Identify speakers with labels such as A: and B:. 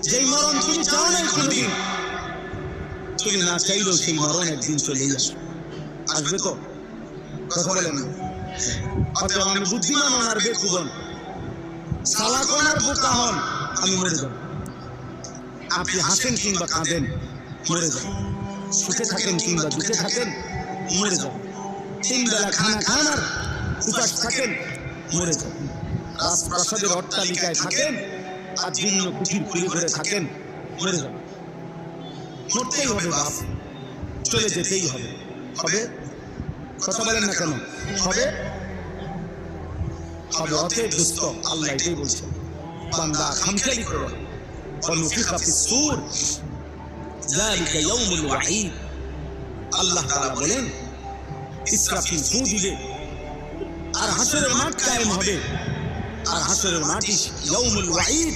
A: যেই মরণ তুমি চাও নাই কোনোদিন, তুমি না চাইলেও সেই মরণ একদিন চলেই আসবে। আসবে তো? কথা বলেন না। অতএব আমি বুদ্ধিমান হন আর বেকুবন, চালাক হন আর বোকা হন, আমি মরে যাব। আপনি হাসেন কিংবা কাঁদেন, মরে যাব। সুখে থাকেন কিংবা দুঃখে থাকেন, মরে যাব। 3 বেলা খানা খান আর উপাস থাকেন, মরে যাব। রাজপ্রাসাদের অট্টালিকায় থাকেন আর জীর্ণ কুঠির ঘুরে ঘুরে থাকেন, মরে যাব। মরতেই হবে বাপ, চলে যেতেই হবে। হবে? কথা বলেন না কেন? হবে? হবে। অতএব দোস্ত, আল্লাহ এটাই বলছেন, বান্দা খামখেয়ালি করো। ওয়ানুফিখা ফিস-সূর যালিকা ইয়াউমুল ওয়াঈদ। আল্লাহ তাআলা বলেন, ইসরাফিল ফু দিবে আর হাসরের মাঠ কায়েম হবে। আর হাসরের মাঠ ইয়াউমুল ওয়াঈদ,